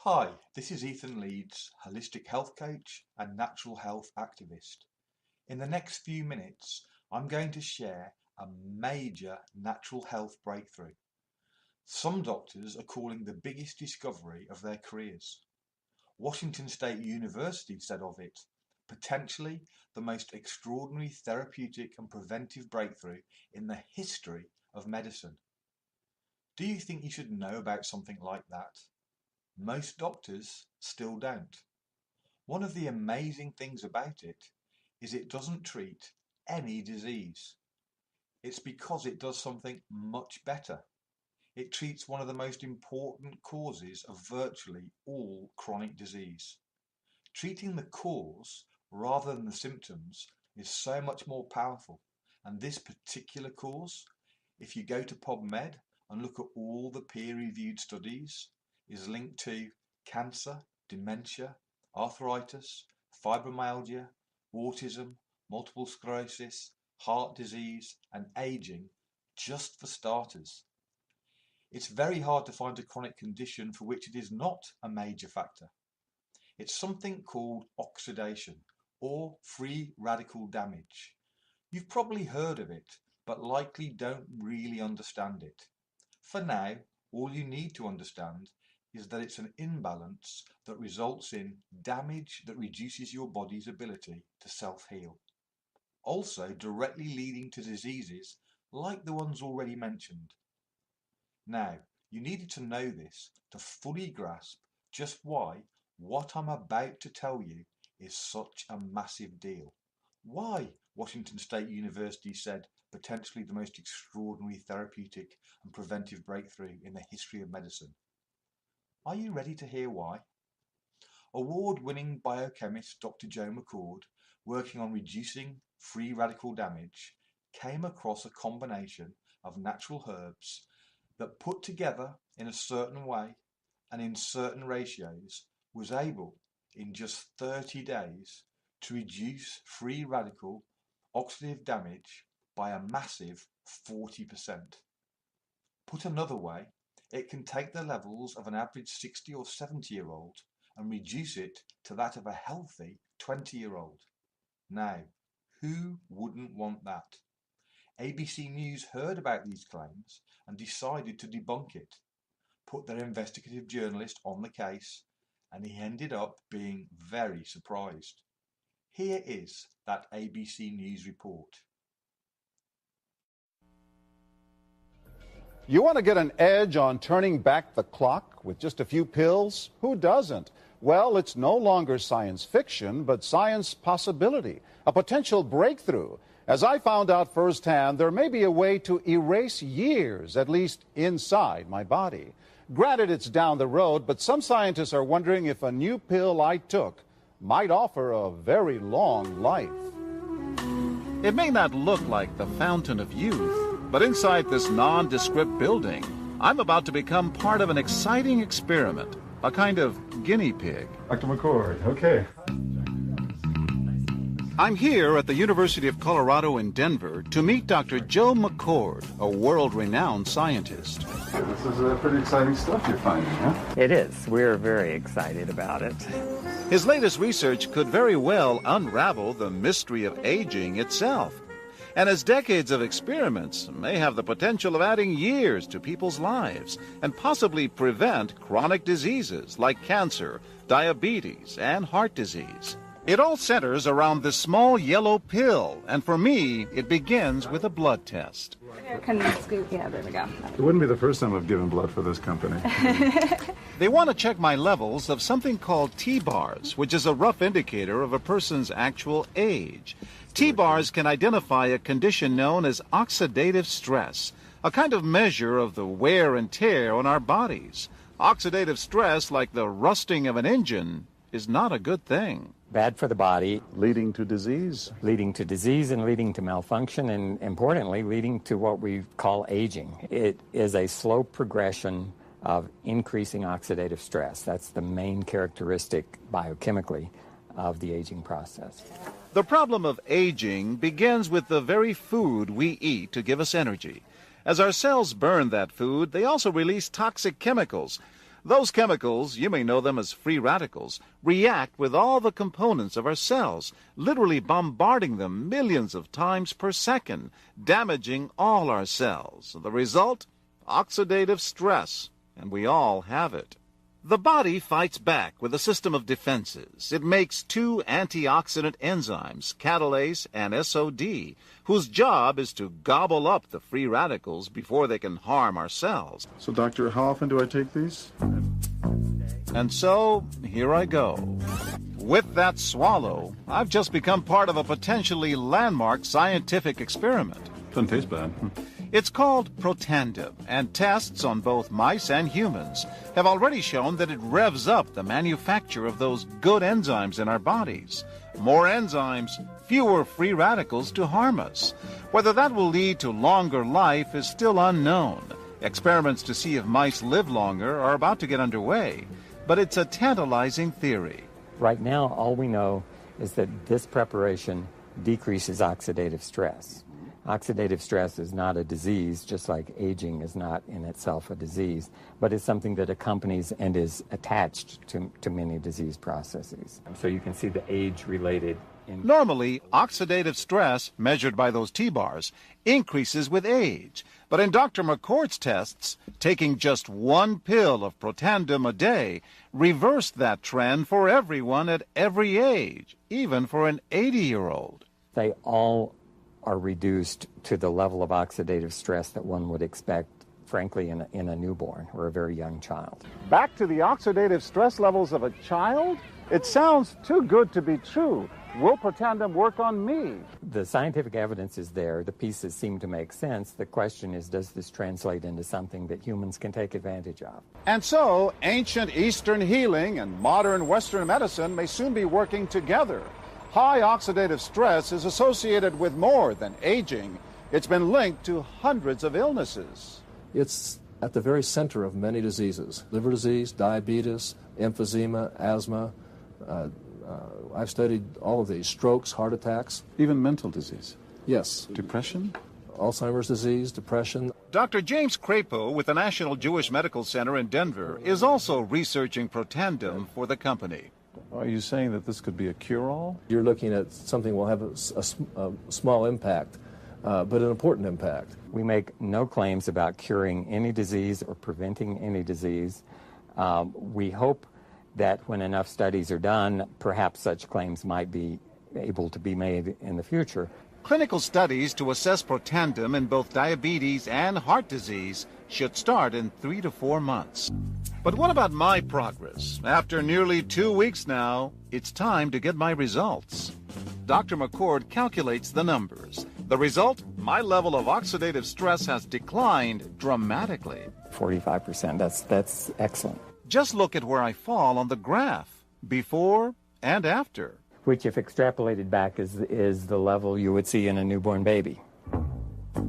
Hi, this is Ethan Leeds, holistic health coach and natural health activist. In the next few minutes, I'm going to share a major natural health breakthrough. Some doctors are calling the biggest discovery of their careers. Washington State University said of it, potentially the most extraordinary therapeutic and preventive breakthrough in the history of medicine. Do you think you should know about something like that? Most doctors still don't. One of the amazing things about it is it doesn't treat any disease. It's because it does something much better. It treats one of the most important causes of virtually all chronic disease. Treating the cause rather than the symptoms is so much more powerful. And this particular cause, if you go to PubMed and look at all the peer-reviewed studies, is linked to cancer, dementia, arthritis, fibromyalgia, autism, multiple sclerosis, heart disease, and aging, just for starters. It's very hard to find a chronic condition for which it is not a major factor. It's something called oxidation or free radical damage. You've probably heard of it, but likely don't really understand it. For now, all you need to understand is that it's an imbalance that results in damage that reduces your body's ability to self-heal. Also directly leading to diseases like the ones already mentioned. Now, you needed to know this to fully grasp just why what I'm about to tell you is such a massive deal. Why Washington State University said potentially the most extraordinary therapeutic and preventive breakthrough in the history of medicine. Are you ready to hear why? Award-winning biochemist Dr. Joe McCord, working on reducing free radical damage, came across a combination of natural herbs that, put together in a certain way and in certain ratios, was able, in just 30 days, to reduce free radical oxidative damage by a massive 40%. Put another way, it can take the levels of an average 60 or 70-year-old and reduce it to that of a healthy 20-year-old. Now, who wouldn't want that? ABC News heard about these claims and decided to debunk it, put their investigative journalist on the case, and he ended up being very surprised. Here is that ABC News report. You want to get an edge on turning back the clock with just a few pills? Who doesn't? Well, it's no longer science fiction, but science possibility, a potential breakthrough. As I found out firsthand, there may be a way to erase years, at least inside my body. Granted, it's down the road, but some scientists are wondering if a new pill I took might offer a very long life. It may not look like the fountain of youth, but inside this nondescript building, I'm about to become part of an exciting experiment, a kind of guinea pig. Dr. McCord, okay. I'm here at the University of Colorado in Denver to meet Dr. Joe McCord, a world-renowned scientist. This is pretty exciting stuff you're finding, huh? It is. We're very excited about it. His latest research could very well unravel the mystery of aging itself. And his decades of experiments may have the potential of adding years to people's lives and possibly prevent chronic diseases like cancer, diabetes, and heart disease. It all centers around this small yellow pill, and for me, it begins with a blood test. Can you scoop? Yeah, there we go. It wouldn't be the first time I've given blood for this company. They want to check my levels of something called T-bars, which is a rough indicator of a person's actual age. T-bars can identify a condition known as oxidative stress, a kind of measure of the wear and tear on our bodies. Oxidative stress, like the rusting of an engine, is not a good thing. Bad for the body. Leading to disease. Leading to disease and leading to malfunction, and importantly, leading to what we call aging. It is a slow progression of increasing oxidative stress. That's the main characteristic biochemically of the aging process. The problem of aging begins with the very food we eat to give us energy. As our cells burn that food, they also release toxic chemicals. Those chemicals, you may know them as free radicals, react with all the components of our cells, literally bombarding them millions of times per second, damaging all our cells. The result? Oxidative stress, and we all have it. The body fights back with a system of defenses. It makes two antioxidant enzymes, catalase and SOD, whose job is to gobble up the free radicals before they can harm our cells. So, doctor, how often do I take these? And so, here I go. With that swallow, I've just become part of a potentially landmark scientific experiment. Doesn't taste bad. It's called Protandim, and tests on both mice and humans have already shown that it revs up the manufacture of those good enzymes in our bodies. More enzymes, fewer free radicals to harm us. Whether that will lead to longer life is still unknown. Experiments to see if mice live longer are about to get underway, but it's a tantalizing theory. Right now, all we know is that this preparation decreases oxidative stress. Oxidative stress is not a disease, just like aging is not in itself a disease, but it's something that accompanies and is attached to many disease processes. So you can see the age-related. Normally, oxidative stress, measured by those T-bars, increases with age. But in Dr. McCord's tests, taking just one pill of Protandim a day reversed that trend for everyone at every age, even for an 80-year-old. They all are reduced to the level of oxidative stress that one would expect, frankly, in a newborn or a very young child. Back to the oxidative stress levels of a child? It sounds too good to be true. Will Protandim work on me? The scientific evidence is there. The pieces seem to make sense. The question is, does this translate into something that humans can take advantage of? And so, ancient Eastern healing and modern Western medicine may soon be working together. High oxidative stress is associated with more than aging. It's been linked to hundreds of illnesses. It's at the very center of many diseases: liver disease, diabetes, emphysema, asthma. I've studied all of these: strokes, heart attacks. Even mental disease. Yes. Depression? Alzheimer's disease, depression. Dr. James Crapo with the National Jewish Medical Center in Denver is also researching Protandim for the company. Are you saying that this could be a cure-all? You're looking at something will have a small impact, but an important impact. We make no claims about curing any disease or preventing any disease. We hope that when enough studies are done, perhaps such claims might be able to be made in the future. Clinical studies to assess Protandim in both diabetes and heart disease should start in 3 to 4 months. But what about my progress? After nearly 2 weeks now, it's time to get my results. Dr. McCord calculates the numbers. The result? My level of oxidative stress has declined dramatically. 45%, that's excellent. Just look at where I fall on the graph, before and after. Which, if extrapolated back, is the level you would see in a newborn baby.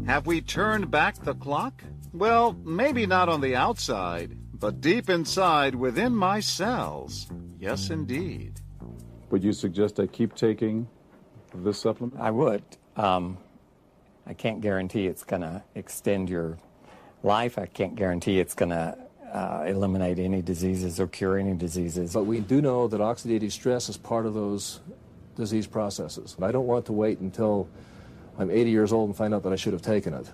Have we turned back the clock? Well, maybe not on the outside, but deep inside within my cells. Yes, indeed. Would you suggest I keep taking this supplement? I would. I can't guarantee it's going to extend your life. I can't guarantee it's going to eliminate any diseases or cure any diseases. But we do know that oxidative stress is part of those disease processes. I don't want to wait until I'm 80 years old and find out that I should have taken it.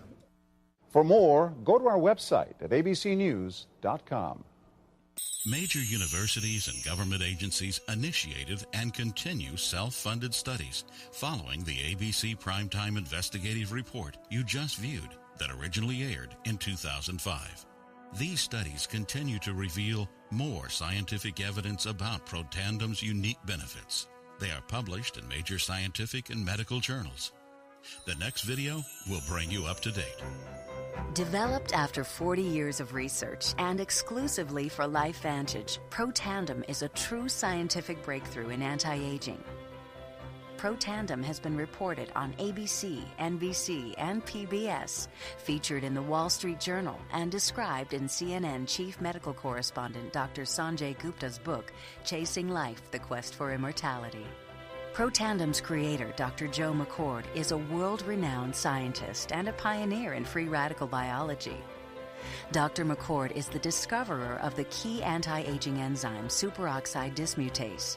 For more, go to our website at abcnews.com. Major universities and government agencies initiated and continue self-funded studies following the ABC Primetime Investigative Report you just viewed that originally aired in 2005. These studies continue to reveal more scientific evidence about Protandim's unique benefits. They are published in major scientific and medical journals. The next video will bring you up to date. Developed after 40 years of research and exclusively for LifeVantage, Protandim is a true scientific breakthrough in anti-aging. Protandim has been reported on ABC, NBC, and PBS, featured in the Wall Street Journal, and described in CNN Chief Medical Correspondent Dr. Sanjay Gupta's book, Chasing Life, The Quest for Immortality. Protandim's creator, Dr. Joe McCord, is a world-renowned scientist and a pioneer in free radical biology. Dr. McCord is the discoverer of the key anti-aging enzyme superoxide dismutase.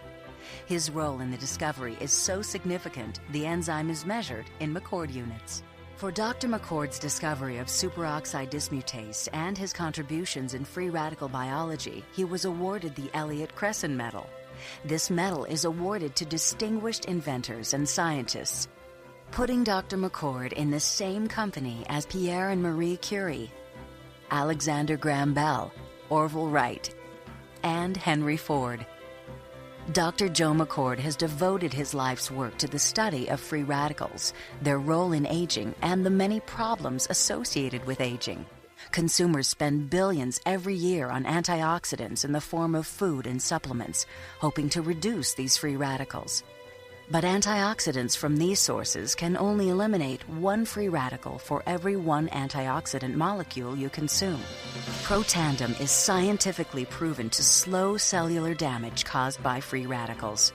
His role in the discovery is so significant, the enzyme is measured in McCord units. For Dr. McCord's discovery of superoxide dismutase and his contributions in free radical biology, he was awarded the Elliott Cresson Medal. This medal is awarded to distinguished inventors and scientists, putting Dr. McCord in the same company as Pierre and Marie Curie, Alexander Graham Bell, Orville Wright, and Henry Ford. Dr. Joe McCord has devoted his life's work to the study of free radicals, their role in aging, and the many problems associated with aging. Consumers spend billions every year on antioxidants in the form of food and supplements, hoping to reduce these free radicals. But antioxidants from these sources can only eliminate one free radical for every one antioxidant molecule you consume. Protandim is scientifically proven to slow cellular damage caused by free radicals.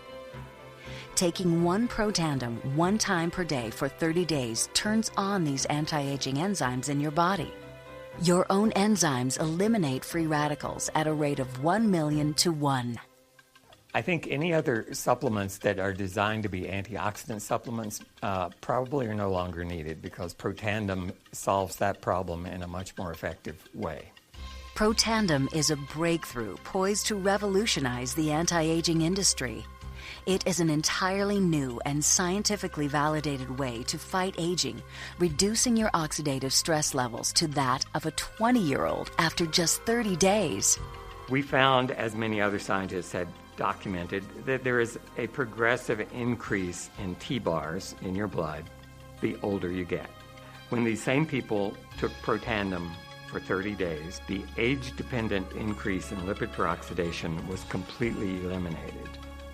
Taking one Protandim 1 time per day for 30 days turns on these anti-aging enzymes in your body. Your own enzymes eliminate free radicals at a rate of 1 million to 1. I think any other supplements that are designed to be antioxidant supplements probably are no longer needed because Protandim solves that problem in a much more effective way. Protandim is a breakthrough poised to revolutionize the anti-aging industry. It is an entirely new and scientifically validated way to fight aging, reducing your oxidative stress levels to that of a 20-year-old after just 30 days. We found, as many other scientists had documented, that there is a progressive increase in T-bars in your blood the older you get. When these same people took Protandim for 30 days, the age-dependent increase in lipid peroxidation was completely eliminated.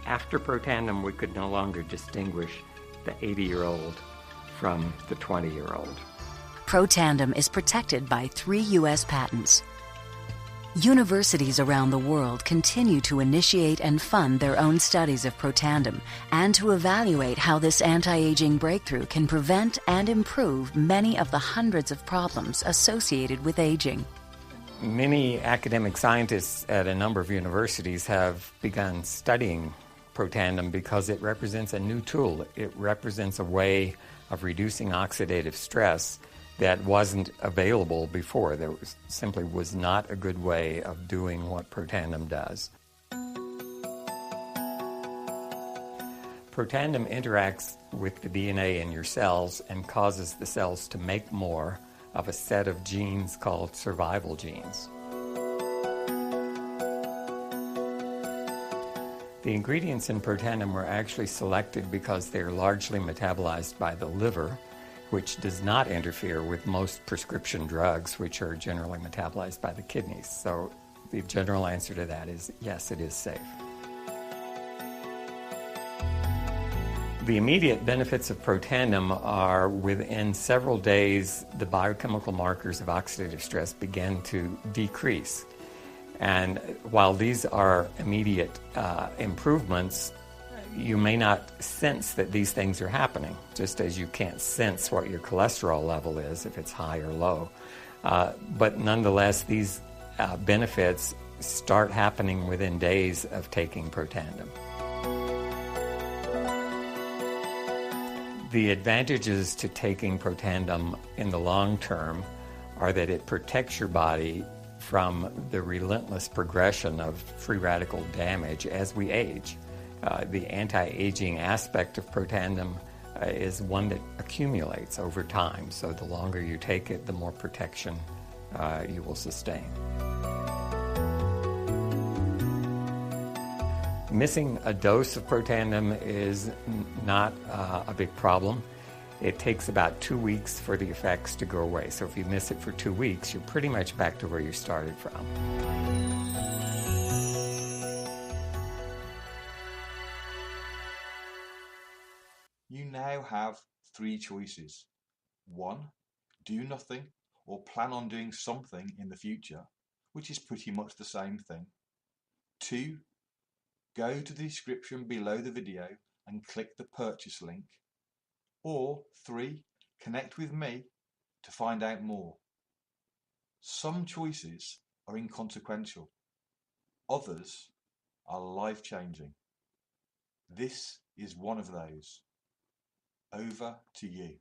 After Protandim, we could no longer distinguish the 80-year-old from the 20-year-old. Protandim is protected by 3 U.S. patents. Universities around the world continue to initiate and fund their own studies of Protandim and to evaluate how this anti-aging breakthrough can prevent and improve many of the hundreds of problems associated with aging. Many academic scientists at a number of universities have begun studying Protandim because it represents a new tool. It represents a way of reducing oxidative stress that wasn't available before. There simply was not a good way of doing what Protandim does. Protandim interacts with the DNA in your cells and causes the cells to make more of a set of genes called survival genes. The ingredients in Protandim were actually selected because they're largely metabolized by the liver, which does not interfere with most prescription drugs, which are generally metabolized by the kidneys. So the general answer to that is yes, it is safe. The immediate benefits of Protandim are within several days, the biochemical markers of oxidative stress begin to decrease. And while these are immediate improvements, you may not sense that these things are happening, just as you can't sense what your cholesterol level is if it's high or low. But nonetheless, these benefits start happening within days of taking Protandim. The advantages to taking Protandim in the long term are that it protects your body from the relentless progression of free radical damage as we age. The anti-aging aspect of Protandim is one that accumulates over time, so the longer you take it, the more protection you will sustain. Missing a dose of Protandim is not a big problem. It takes about 2 weeks for the effects to go away, so if you miss it for 2 weeks, you're pretty much back to where you started from. You now have 3 choices. 1. Do nothing or plan on doing something in the future, which is pretty much the same thing. 2. Go to the description below the video and click the purchase link. Or 3. Connect with me to find out more. Some choices are inconsequential. Others are life-changing. This is one of those. Over to you.